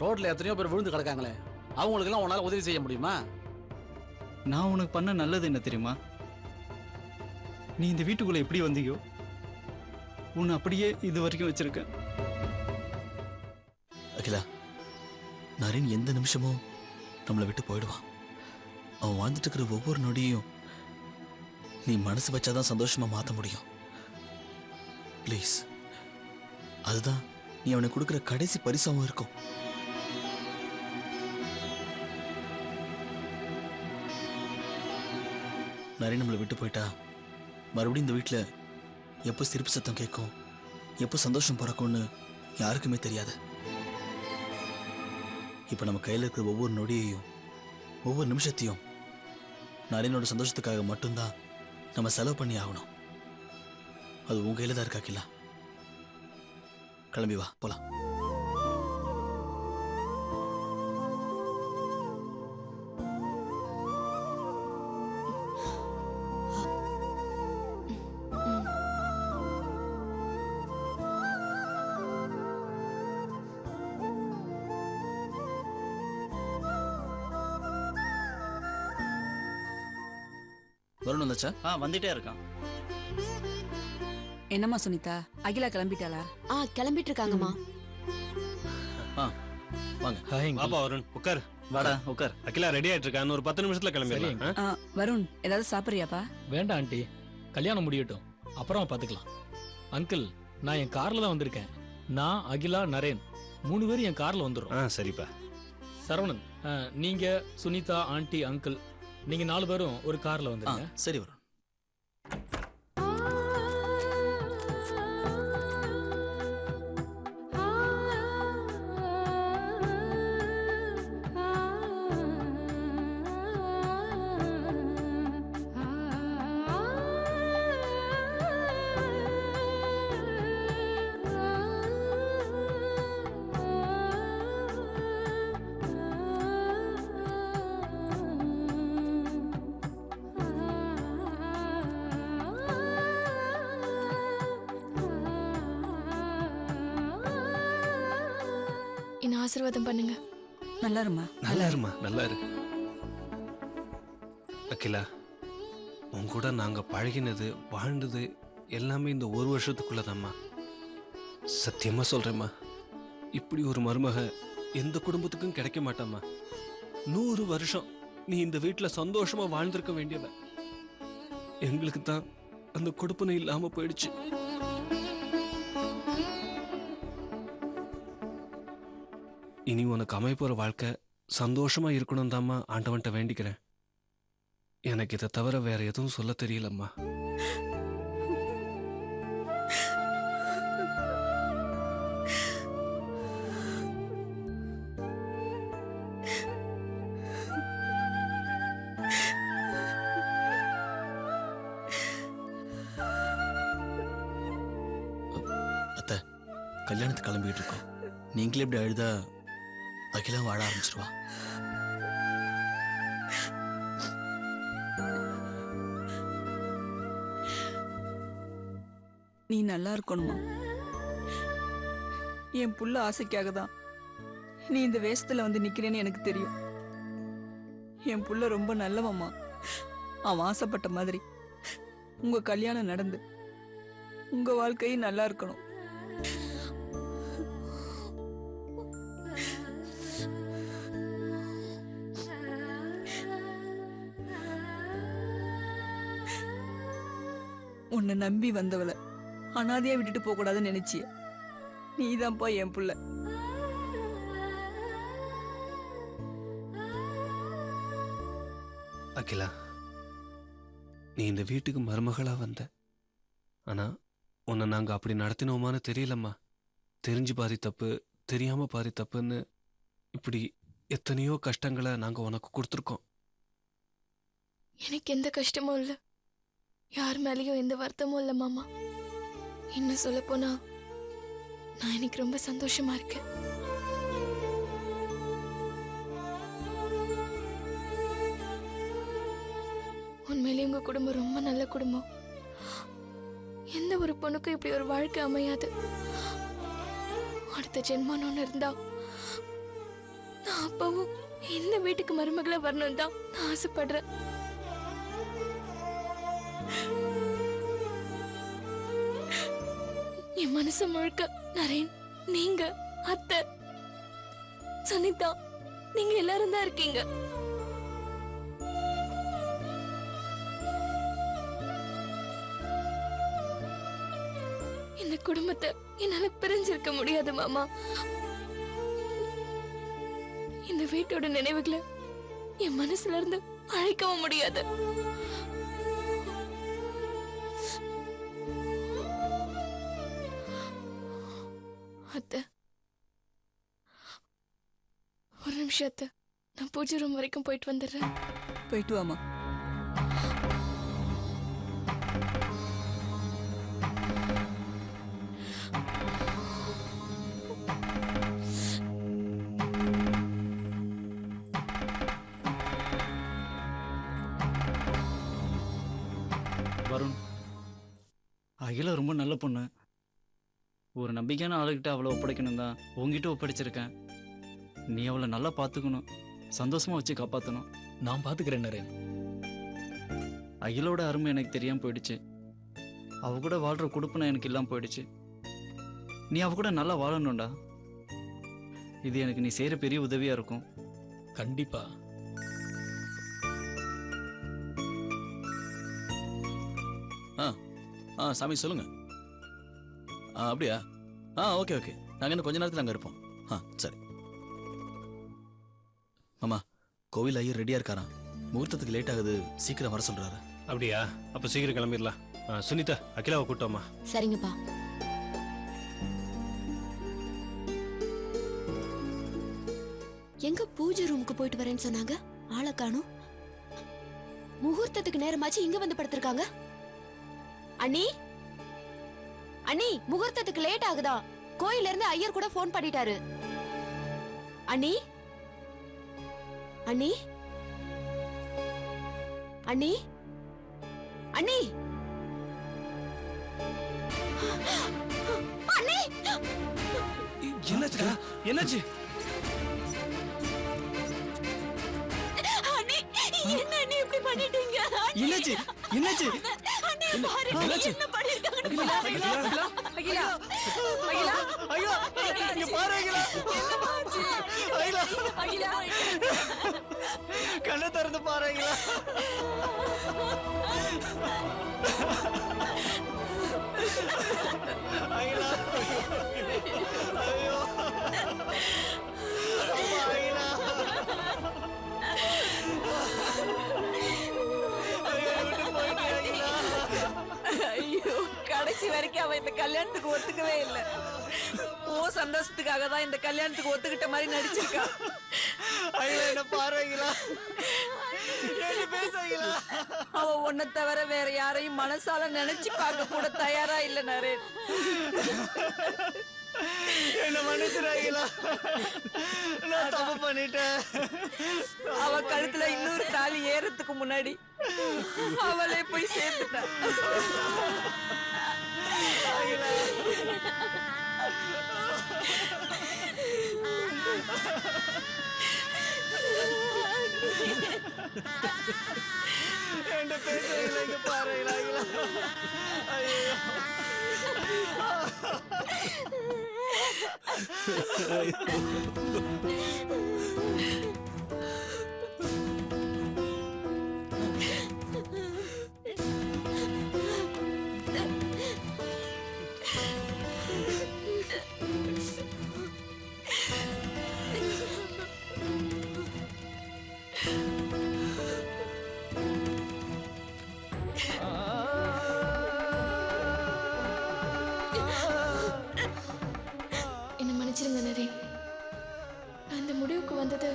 ரோட்ல எத்தனையோ பேர் விழுந்து கிடக்காங்களே, அவங்களுக்கெல்லாம் உன்னால உதவி செய்ய முடியுமா? நான் உனக்கு பண்ண நல்லது என்ன தெரியுமா? நீ இந்த வீட்டுக்குள்ள எப்படி வந்தீயோ உன்னை அப்படியே இது வரைக்கும் வச்சிருக்கேன். அகிலா, நரேன் எந்த நிமிஷமும் நம்மளை விட்டு போயிடுவான். அவன் வாழ்ந்துட்டு இருக்கிற ஒவ்வொரு நொடியும் நீ மனசு வச்சாதான் சந்தோஷமா மாற்ற முடியும். ப்ளீஸ், அதுதான் நீ அவனுக்கு கொடுக்குற கடைசி பரிசாவும் இருக்கும். நரேன் நம்மளை விட்டு போயிட்டா மறுபடியும் இந்த வீட்டில் எப்போ சிரிப்பு சத்தம் கேட்கும், எப்போ சந்தோஷம் பிறக்கும்னு யாருக்குமே தெரியாது. இப்போ நம்ம கையில் இருக்கிற ஒவ்வொரு நொடியையும் ஒவ்வொரு நிமிஷத்தையும் நரேனோட சந்தோஷத்துக்காக மட்டும்தான் நம்ம செலவு பண்ணி ஆகணும். அது உன் கையில் தான் இருக்கா அகிலா. கிளம்பி வா, போலாம். வருண் வந்தாச்சா? வந்துட்டே இருக்கான். என்னம்மா சுனிதா, அகிலா கிளம்பிட்டாளா? கிளம்பிட்டு இருக்காங்கம்மா. வாங்க. பாப்பா வருண், உட்கார். வாடா உட்கார். அகிலா ரெடி ஆயிட்டு இருக்கா, இன்னும் ஒரு 10 நிமிஷத்துல கிளம்பிடலாம். வருண், ஏதாவது சாப்பிடுறியாப்பா? வேண்டாம் ஆண்டி, கல்யாணம் முடியட்டும், அப்புறம் பாத்துக்கலாம். அங்கிள், நான் என் கார்ல தான் வந்திருக்கேன். நான், அகிலா, நரேன் 3 பேரும் என் கார்ல வந்துடுறோம். சரிப்பா. சரவணன், நீங்க, சுனிதா, ஆண்டி, அங்கிள், நீங்க 4 பேரும் ஒரு கார்ல வந்துருங்க. சரி வருண். என்ன ஆசீர்வாதம் பண்ணுங்க. நல்லா இருமா. நல்லா இருமா, நல்லா இரு. அகிலா, உன் கூட நாங்க பழகினது வாழ்ந்தது எல்லாமே இந்த ஒரு வருஷத்துக்குள்ளதாம்மா. சத்தியமா சொல்றேம்மா, இப்படி ஒரு மருமக எந்த குடும்பத்துக்கும் கிடைக்க மாட்டாம்மா. 100 வருஷம் நீ இந்த வீட்டுல சந்தோஷமா வாழ்ந்திருக்க வேண்டியவ. எங்களுக்கு தான் அந்த கொடுப்பனை இல்லாம போயிடுச்சு. இனி உனக்கு அமைப்போற வாழ்க்கை சந்தோஷமா இருக்கணும் தாம்மா ஆண்டவன்ட்ட வேண்டிக்கிறேன். எனக்கு இதை தவிர வேற எதுவும் சொல்ல தெரியலம்மா. அத்தை, கல்யாணத்துக்கு கிளம்பிட்டு இருக்கோம். நீங்களே இப்படி அழுதா அகிலா வாழ ஆரம்பிச்சிருவா. நீ நல்லா இருக்கணுமா? என் புள்ள ஆசைக்காக தான் நீ இந்த வேஷத்துல வந்து நிக்கிறேன்னு எனக்கு தெரியும். என் புள்ள ரொம்ப நல்லவம்மா. அவன் ஆசைப்பட்ட மாதிரி உங்க கல்யாணம் நடந்து உங்க வாழ்க்கையும் நல்லா இருக்கணும். உன்னை நம்பி வந்தவளை அனாதையா விட்டுட்டு போக கூடாதுன்னு நினைச்சிய. நீதான்ப்பா என் புள்ள. அகிலா, நீ இந்த வீட்டுக்கு மருமகளா வந்த. ஆனா உன்னை நாங்க அப்படி நடத்தினோமான்னு தெரியலம்மா. தெரிஞ்சு பாதி தப்பு, தெரியாம பாதி தப்புன்னு இப்படி எத்தனையோ கஷ்டங்களை நாங்க உனக்கு கொடுத்துருக்கோம். எனக்கு எந்த கஷ்டமும் இல்லை, யார் மேலேயும் எந்த வருத்தமும் இல்லை மாமா. இன்னும் சொல்ல போனா நான் எனக்கு ரொம்ப சந்தோஷமா இருக்கேன். உண்மையிலேயே உங்க குடும்பம் ரொம்ப நல்ல குடும்பம். எந்த ஒரு பொண்ணுக்கும் இப்படி ஒரு வாழ்க்கை அமையாது. அடுத்த ஜென்மம்னு ஒன்று இருந்தா நான் அப்பவும் இந்த வீட்டுக்கு மருமகளா வரணும் தான் நான் ஆசைப்படுறேன். என் மனசு முழுக்க நரேன், நீங்க, அத்தை, சுனிதா, நீங்க எல்லாரும் தான் இருக்கீங்க. இந்த குடும்பத்தை என்னால பிரிஞ்சிருக்க முடியாது மாமா. இந்த வீட்டோட நினைவுகளை என் மனசுல இருந்து அழைக்கவும் முடியாது. அத்தை, ஒரு நிமிஷத்தை நான் பூஜை ரூம் வரைக்கும் போயிட்டு வந்துடுறேன். போயிட்டு வாமா. வருண், அகிலா ரொம்ப நல்ல பொண்ணு. ஒரு நம்பிக்கையான ஆளுகிட்ட அவளை ஒப்படைக்கணும் தான் உங்ககிட்ட ஒப்படைச்சிருக்கேன். நீ அவளை நல்லா பார்த்துக்கணும், சந்தோஷமா வச்சு காப்பாற்றணும். நான் பாத்துக்கிறேன் நரேன். அகிலோட அருமை எனக்கு தெரியாமல் போயிடுச்சு. அவ கூட வாழ்கிற குடுப்பனை எனக்கு இல்லாமல் போயிடுச்சு. நீ அவ கூட நல்லா வாழணும்டா. இது எனக்கு நீ செய்கிற பெரிய உதவியாக இருக்கும். கண்டிப்பா. சாமி சொல்லுங்க. அப்படியா? ஓகே ஓகே, நாங்கள் இன்னும் கொஞ்ச நேரத்தில் அங்கே இருப்போம். சரி. மாமா, கோவில் ஐயர் ரெடியாக இருக்காராம். முகூர்த்தத்துக்கு லேட் ஆகுது, சீக்கிரம் வர சொல்கிறாரு. அப்படியா? அப்போ சீக்கிரம் கிளம்பிடலாம். சுனிதா, அகிலாவை கூட்டோமா? சரிங்கப்பா. எங்க பூஜை ரூமுக்கு போயிட்டு வரேன்னு சொன்னாங்க, ஆளை காணோம். முகூர்த்தத்துக்கு நேரமாச்சு இங்க வந்து படுத்திருக்காங்க. அண்ணி, அண்ணி, முகூர்த்தத்துக்கு லேட் ஆகுதா? கோயில இருந்து ஐயர் கூட போன் பண்ணிட்டாரு. அண்ணி, அண்ணி, அண்ணி, அண்ணி, அண்ணி, என்னாச்சுடா? என்னாச்சு? அண்ணி, என்ன அண்ணி இப்படி பண்ணிட்டீங்க? என்னாச்சு? என்னாச்சு? அண்ணி, பாரு, என்ன பண்ணிருக்காங்கன்னு பாரு. அகிலா, அகிலா, ஐயோ, இங்க பாரு அகிலா. அகிலா, அகிலா, கண்ணை திறந்து பாரு அகிலா. அகிலா, ஐயோ, அம்மா, அகிலா. ஐயோ, விட்டு போயிட்டே அகிலா. ஐயோ, கடைசி வரைக்கும் அவன் இந்த கல்யாணத்துக்கு ஒத்துக்கவே இல்லை. ஓ சந்தோஷத்துக்காக தான் இந்த கல்யாணத்துக்கு ஒத்துக்கிட்ட மாதிரி நடிச்சிருக்கா. அகிலா, என்ன பாரு அகிலா. என்ன பேச அகிலா. அவ உன்னை தவிர வேற யாரையும் மனசால நினைச்சு பார்க்க கூட தயாரா இல்ல நரேன். என்ன மன்னிச்சிரு அகிலா. நான் தப்பு பண்ணிட்டேன். அவ கழுத்துல இன்னொரு தாலி ஏறதுக்கு முன்னாடி அவளே போய் சேர்த்துட்டான். அகிலா. என்ன பேச அகிலா, இங்க பாரு அகிலா. ஐயோ. என்ன மன்னிச்சிருங்க நரேன். நான் இந்த முடிவுக்கு வந்தது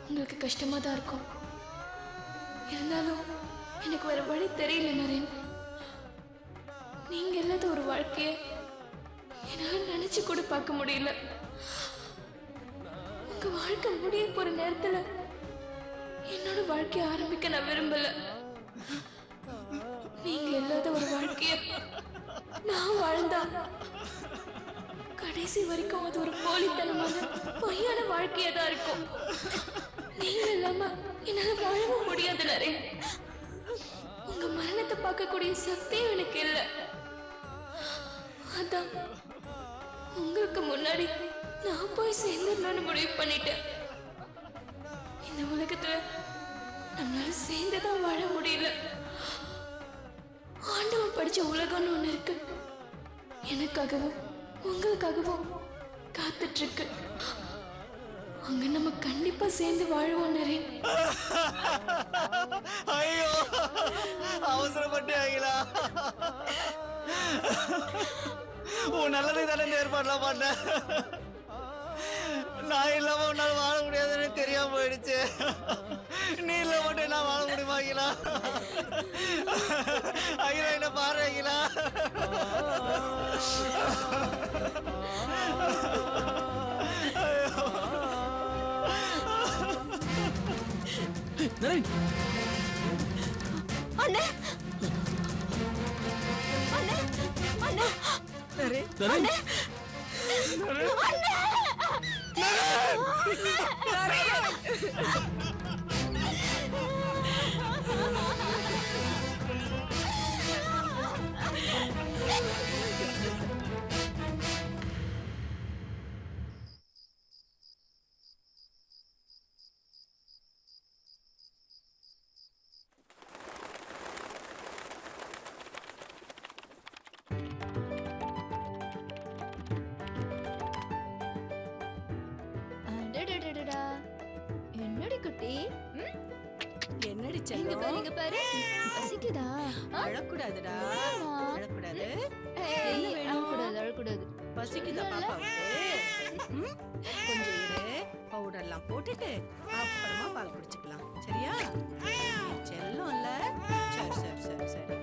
உங்களுக்கு கஷ்டமா தான் இருக்கும். இருந்தாலும் எனக்கு வேற வழி தெரியல நரேன். நீங்க இல்லாத ஒரு வாழ்க்கைய என்னால நினைச்சு கூட பார்க்க முடியல. உங்க வாழ்க்கை முடிய போற நேரத்துல என்னோட வாழ்க்கைய ஆரம்பிக்க நான் விரும்பல. நீங்க இல்லாத ஒரு வாழ்க்கைய நான் வாழ்ந்தா கடைசி வரைக்கும் அது ஒரு போலித்தனமான பொய்யான வாழ்க்கையா தான் இருக்கும். நீங்க இல்லாம என்னால வாழவும் முடியாது நரேன். உங்க மரணத்தை பார்க்கக்கூடிய சக்தியும் எனக்கு இல்லை. அதான் உங்களுக்கு முன்னாடி நான் போய் சேர்ந்துடணும்னு முடிவு பண்ணிட்டேன். இந்த உலகத்துல நம்மளால சேர்ந்துதான் வாழ முடியல. ஆண்டவன் படிச்ச உலகம்னு ஒண்ணு இருக்கு. எனக்காகவும் உங்களுக்காகவும் காத்துட்டு இருக்கு. அங்க நம்ம கண்டிப்பா சேர்ந்து வாழுவோம் நரேன். ஐயோ அவசரப்பட்டு ஆகிலா. உன் நல்லது தானே இந்த ஏற்பாடுலாம் பண்ண. நான் இல்லாம உன்னால வாழ முடியாதுன்னு தெரியாம போயிடுச்சு. நீ இல்ல மட்டும் நான் வாழ முடியுமா அகிலா? அகிலா என்ன பாரு அகிலா. நரேன் அண்ணே அண்ணே அண்ணே நரேன் நரேன் அடடடடடா. என்னடி குட்டி? என்னடி இங்க செல்லம்? பாரு, இங்க பாரு. பசிக்குதா? அழக்கூடாதுடா. ஆமா. அழக்கூடாது. ஏய், வேணும்? அழக்கூடாது, அழக்கூடாது. பசிக்குதா இல்ல, இல்ல. பாப்பாவுக்கு? கொஞ்சம் இரு. பவுடர்லாம் போட்டுட்டு அப்புறமா பால் குடிச்சுக்கலாம். சரியா? செல்லம் இல்ல? சரி சரி சரி சரி.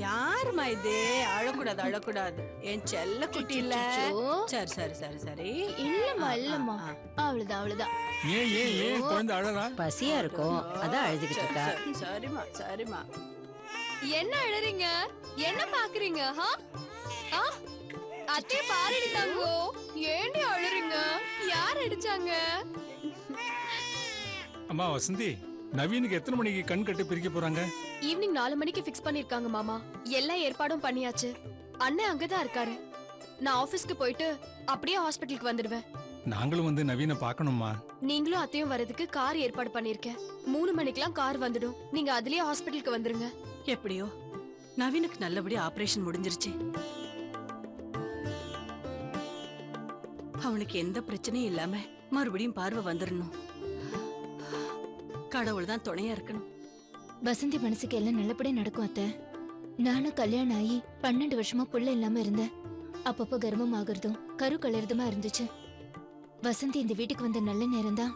யாருமா இது? அழக்கூடாது அழக்கூடாது. என் செல்ல குட்டி இல்ல. அச்சச்சோ. சரி சரி சரி சரி. இல்லம்மா, ஆ, ஆ, இல்லம்மா. ஆ. அவ்வளவுதான், அவ்வளவுதான். ஏன் குழந்தை அழறா? பசியா இருக்கும் அதான் அழுதுகிட்டு சரி, இருக்கா. சரி, சரிம்மா சரிம்மா. என்ன அழறீங்க? என்ன பாக்குறீங்க? அத்தை பாரடித்தாங்கோ. ஏண்டி அழறீங்க? யார் அடிச்சாங்க? அம்மா வசந்தி, நவீனுக்கு எத்தனை மணிக்கு கண் கட்டு பிரிக்க போறாங்க? ஈவினிங் 4 மணிக்கு ஃபிக்ஸ் பண்ணிருக்காங்க மாமா. எல்லா ஏற்பாடும் பண்ணியாச்சு. அண்ணன் அங்கதான் இருக்காரு. நான் ஆபீஸ்க்கு போயிட்டு அப்படியே ஹாஸ்பிட்டலுக்கு வந்துடுவேன். நாங்களும் வந்து நவீனை பார்க்கணும்மா. நீங்களும் அத்தையும் வரதுக்கு கார் ஏற்பாடு பண்ணிருக்கேன். 3 மணிக்கெல்லாம் கார் வந்துடும். நீங்க அதுலயே ஹாஸ்பிட்டலுக்கு வந்துருங்க. எப்படியோ நவீனுக்கு நல்லபடியா ஆபரேஷன் முடிஞ்சிருச்சு. அவனுக்கு எந்த பிரச்சனையும் இல்லாம மறுபடியும் பார்வை வந்துடணும். கடவுள் தான் துணையா இருக்கணும். வசந்தி மனசுக்கு எல்லாம் நல்லபடியா நடக்கும் அத்தை. நானும் கல்யாணம் ஆகி 12 வருஷமா புள்ள இல்லாம இருந்தேன். அப்பப்போ கர்ப்பம் ஆகுறதும் கரு கலருதுமா இருந்துச்சு. வசந்தி இந்த வீட்டுக்கு வந்த நல்ல நேரம் தான்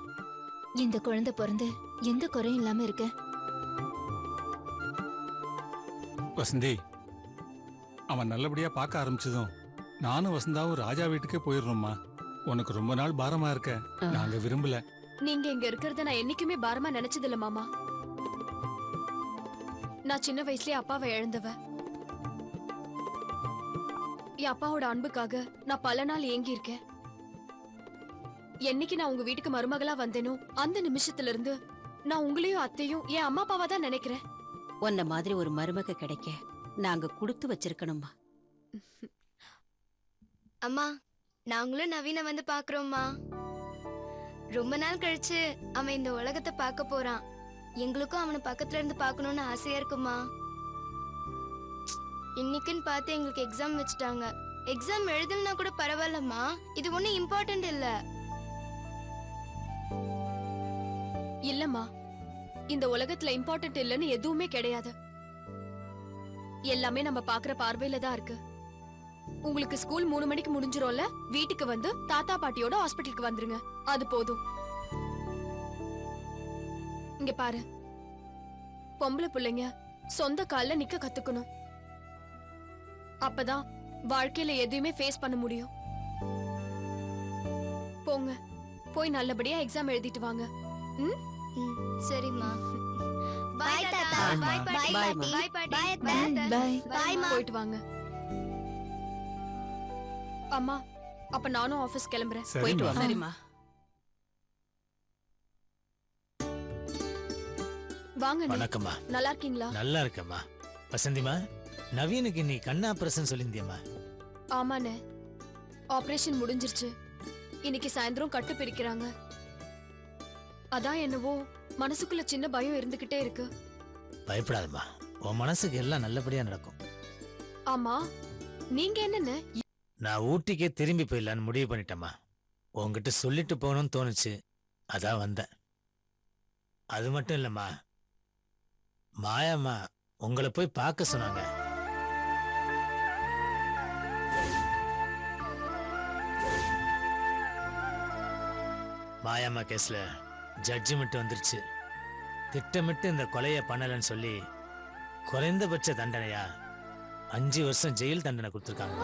இந்த குழந்தை பிறந்து எந்த குறையும் இல்லாம இருக்க. வசந்தி, அவன் நல்லபடியா பார்க்க ஆரம்பிச்சதும் நானும் வசந்தாவும் ராஜா வீட்டுக்கே போயிடுறோம்மா. உனக்கு ரொம்ப நாள் பாரமா இருக்க நாங்க விரும்பல. நீங்க இங்க இருக்கிறத நான் என்னைக்குமே பாரமா நினைச்சது இல்ல மாமா. நான் சின்ன வயசுலயே அப்பாவை இழந்தவ. என் அப்பாவோட அன்புக்காக நான் பல நாள் ஏங்கி இருக்கேன். என்னைக்கு நான் உங்க வீட்டுக்கு மருமகளா வந்தேனோ அந்த நிமிஷத்துல இருந்து நான் உங்களையும் அத்தையும் என் அம்மா அப்பாவா தான் நினைக்கிறேன். உன்ன மாதிரி ஒரு மருமக கிடைக்க நாங்க கொடுத்து வச்சிருக்கணும்மா. அம்மா, நாங்களும் நவீன வந்து பாக்குறோம்மா. ரொம்ப நாள் கழிச்சு அவன் இந்த உலகத்தை பார்க்க போறான். எங்களுக்கும் அவனை பக்கத்துல இருந்து பார்க்கணும்னு ஆசையா இருக்குமா. இன்னைக்குன்னு பார்த்து எங்களுக்கு எக்ஸாம் வச்சுட்டாங்க. எக்ஸாம் எழுதலனா கூட பரவாயில்லம்மா. இது ஒன்னும் இம்பார்ட்டன்ட் இல்ல. இல்லம்மா, இந்த உலகத்துல இம்பார்ட்டன்ட் இல்லைன்னு எதுவுமே கிடையாது. எல்லாமே நம்ம பாக்குற பார்வையில தான் இருக்கு. உங்களுக்கு ஸ்கூல் 3 மணிக்கு முடிஞ்சிரும்ல, வீட்டுக்கு வந்து தாத்தா பாட்டியோட ஹாஸ்பிட்டலுக்கு வந்துருங்க. அது போதும். இங்க பாரு, பொம்பளை பிள்ளைங்க சொந்த கால்ல நிக்க கத்துக்கணும். அப்பதான் வாழ்க்கையில எதுவுமே ஃபேஸ் பண்ண முடியும். போங்க, போய் நல்லபடியா எக்ஸாம் எழுதிட்டு வாங்க. சரிம்மா. பாய் தாத்தா. பாய் பாட்டி. பாய் பாய் பாட்டி. பாய். பாய்மா. போயிட்டு வாங்க. அம்மா, அப்ப நானும் ஆபீஸ் கிளம்புறேன். போயிட்டு வா. சரிம்மா. வாங்க அண்ணே. வணக்கம்மா. நல்லா இருக்கீங்களா? நல்லா இருக்கம்மா. வசந்திமா, நவீனுக்கு நீ கண்ணு ஆபரேஷன் சொல்லியிருந்தியம்மா. ஆமாண்ணே, ஆபரேஷன் முடிஞ்சிருச்சு. இன்னைக்கு சாயந்தரம் கட்டு பிரிக்கிறாங்க. அதான் என்னவோ மனசுக்குள்ள சின்ன பயம் இருந்துகிட்டே இருக்கு. பயப்படாதம்மா, உன் மனசுக்கு எல்லாம் நல்லபடியா நடக்கும். ஆமா, நீங்க என்னன்னு? நான் ஊட்டிக்கே திரும்பி போயிடலான்னு முடிவு பண்ணிட்டேம்மா. உன்கிட்ட சொல்லிட்டு போகணும்னு தோணுச்சு, அதான் வந்தேன். அது மட்டும் இல்லம்மா, மாயாம்மா உங்களை போய் பார்க்க சொன்னாங்க. மாயாம்மா கேஸ்ல ஜட்ஜ்மெண்ட் வந்துருச்சு. திட்டமிட்டு இந்த கொலையை பண்ணலன்னு சொல்லி குறைந்தபட்ச தண்டனையா 5 வருஷம் ஜெயில் தண்டனை கொடுத்துருக்காங்க.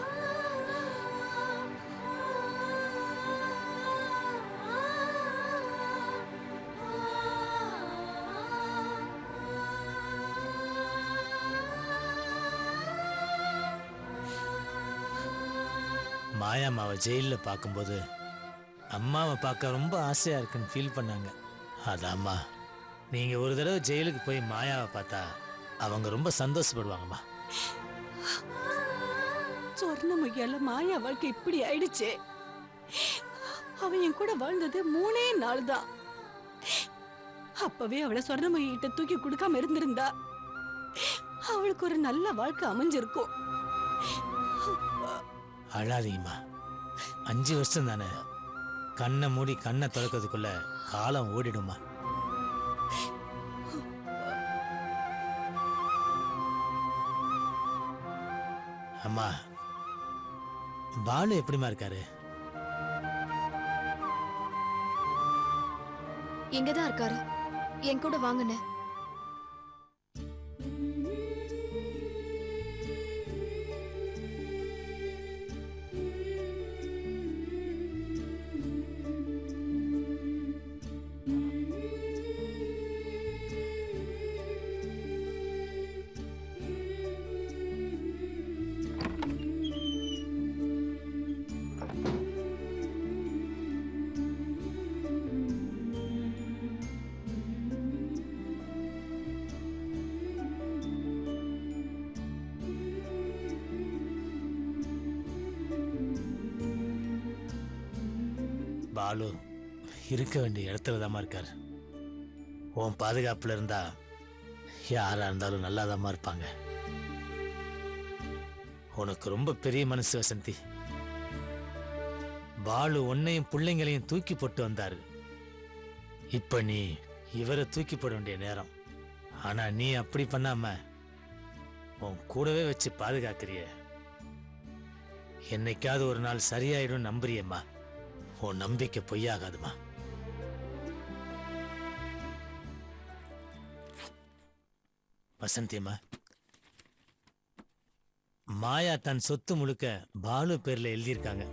மாயாம்மாவை ஜெயிலில் பார்க்கும்போது அம்மாவை பார்க்க ரொம்ப ஆசையா இருக்குன்னு ஃபீல் பண்ணாங்க. அதாம்மா, நீங்க ஒரு தடவை ஜெயிலுக்கு போய் மாயாவை பார்த்தா அவங்க ரொம்ப சந்தோஷப்படுவாங்கம்மா. சொர்ணமுகியால மாயா வாழ்க்கை இப்படி ஆயிடுச்சு. அவன் என் கூட வாழ்ந்தது 3 நாள் தான். அப்பவே அவளை சொர்ணமுகி கிட்ட தூக்கி கொடுக்காம இருந்திருந்தா அவளுக்கு ஒரு நல்ல வாழ்க்கை அமைஞ்சிருக்கும். அழாதீங்கம்மா, 5 வருஷம் தானே. கண்ணை மூடி கண்ணை திறக்கிறதுக்குள்ள காலம் ஓடிடுமா. அம்மா, பாலு எப்படிமா இருக்காரு? இங்கதான் இருக்காரு. என் கூட வாங்கண்ணே. பாலு இருக்க வேண்டிய இடத்துல தாம்மா இருக்காரு. உன் பாதுகாப்புல இருந்தா யாரா இருந்தாலும் நல்லாதாம்மா இருப்பாங்க. உனக்கு ரொம்ப பெரிய மனசு வசந்தி. பாலு உன்னையும் பிள்ளைங்களையும் தூக்கி போட்டு வந்தாரு. இப்ப நீ இவரை தூக்கி போட வேண்டிய நேரம். ஆனா நீ அப்படி பண்ணாம உன் கூடவே வச்சு பாதுகாக்கிறிய. என்னைக்காவது ஒரு நாள் சரியாயிடும் நம்புறியம்மா. உன் நம்பிக்கை பொய்யாகாதுமா. வசந்தியம்மா, மாயா தன் சொத்து முழுக்க பாலு பேர்ல எழுதியிருக்காங்க.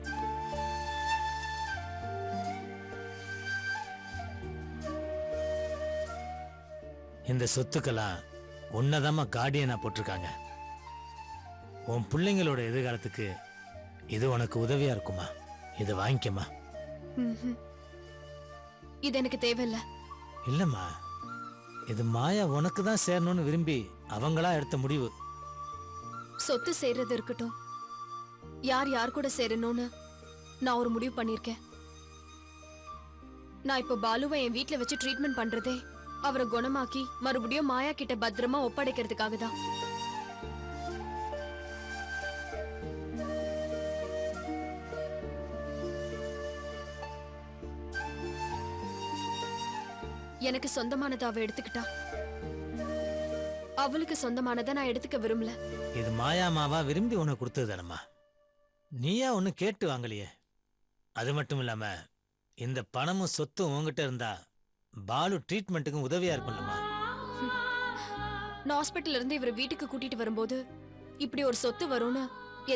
இந்த சொத்துக்கெல்லாம் உன்னதாமா கார்டியனா போட்டிருக்காங்க. உன் பிள்ளைங்களோட எதிர்காலத்துக்கு இது உனக்கு உதவியா இருக்குமா. இதை வாங்கிக்கமா. இது எனக்கு தேவையில்ல. இல்லம்மா, இது மாயா உனக்கு தான் சேரணும்னு விரும்பி அவங்களா எடுத்த முடிவு. சொத்து சேர்றது இருக்கட்டும், யார் யார் கூட சேரணும்னு நான் ஒரு முடிவு பண்ணிருக்கேன். நான் இப்ப பாலுவை என் வீட்ல வச்சு ட்ரீட்மெண்ட் பண்றதே அவரை குணமாக்கி மறுபடியும் மாயா கிட்ட பத்திரமா ஒப்படைக்கிறதுக்காக தான். எனக்கு சொந்தமானதை அவ எடுத்துக்கிட்டா, அவளுக்கு சொந்தமானதை நான் எடுத்துக்க விரும்பல. இது மாயாமாவா விரும்பி உனக்கு கொடுத்தது தானம்மா. நீயா ஒன்னு கேட்டு வாங்கலையே. அது மட்டும் இல்லாம இந்த பணமும் சொத்தும் உங்ககிட்ட இருந்தா பாலு ட்ரீட்மெண்ட்டுக்கும் உதவியா இருக்கும்லம்மா. நான் ஹாஸ்பிட்டல்ல இருந்து இவரை வீட்டுக்கு கூட்டிட்டு வரும்போது இப்படி ஒரு சொத்து வரும்னு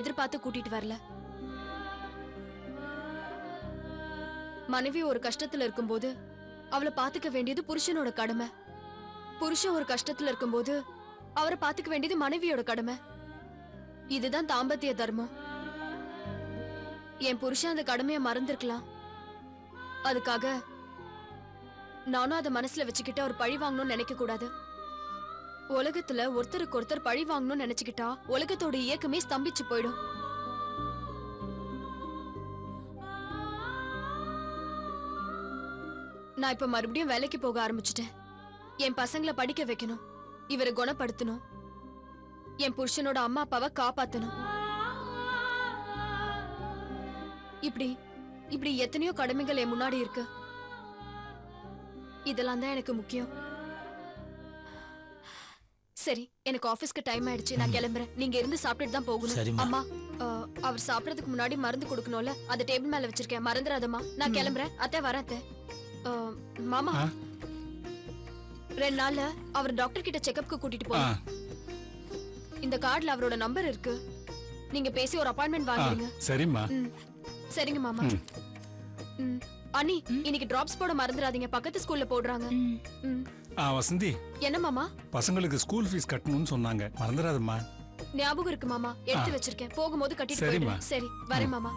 எதிர்பார்த்து கூட்டிட்டு வரல. மனைவி ஒரு கஷ்டத்துல இருக்கும்போது அவளை பாத்துக்க வேண்டியது புருஷனோட கடமை. புருஷன் ஒரு கஷ்டத்துல இருக்கும்போது அவரை பாத்துக்க வேண்டியது மனைவியோட கடமை. இதுதான் தாம்பத்திய தர்மம். என் புருஷன் அந்த கடமையை மறந்துருக்கலாம். அதுக்காக நானும் அதை மனசுல வச்சுக்கிட்டு அவர் பழி வாங்கணும்னு நினைக்க கூடாது. உலகத்துல ஒருத்தருக்கு ஒருத்தர் பழி வாங்கணும்னு நினைச்சுக்கிட்டா உலகத்தோட இயக்கமே ஸ்தம்பிச்சு போயிடும். நான் இப்ப மறுபடியும் வேலைக்கு போக ஆரம்பிச்சிட்டேன். என் பசங்களை படிக்க வைக்கணும், இவரை குணப்படுத்தணும், என் புருஷனோட அம்மா அப்பாவை காப்பாத்தணும். இப்படி இப்படி எத்தனையோ கடமைகள் என் முன்னாடி இருக்கு. இதெல்லாம் தான் எனக்கு முக்கியம். சரி, எனக்கு ஆபீஸ்க்கு டைம் ஆயிடுச்சு, நான் கிளம்புறேன். நீங்க இருந்து சாப்பிட்டுட்டு தான் போகணும். அம்மா, அவர் சாப்பிடறதுக்கு முன்னாடி மருந்து கொடுக்கணும்ல, அதை டேபிள் மேல வச்சிருக்கேன், மறந்துடாதம்மா. நான் கிளம்புறேன். அத்தை வரேன். அத்தை மாமா, 2 நாள்ல அவர் டாக்டர் கிட்ட செக்கப்க்கு கூட்டிட்டு போறேன். இந்த கார்டுல அவரோட நம்பர் இருக்கு, நீங்க பேசி ஒரு அப்பாயின்மெண்ட் வாங்கிடுங்க. சரிம்மா. சரிங்க மாமா. அண்ணி, இன்னைக்கு டிராப்ஸ் போட மறந்துடாதீங்க, பக்கத்து ஸ்கூல்ல போடுறாங்க. வசந்தி, என்ன மாமா? பசங்களுக்கு ஸ்கூல் ஃபீஸ் கட்டணும்னு சொன்னாங்க, மறந்துடாதம்மா. ஞாபகம் இருக்கு மாமா, எடுத்து வச்சிருக்கேன், போகும்போது கட்டிட்டு போயிடுறேன். சரி, வரேன் மாமா.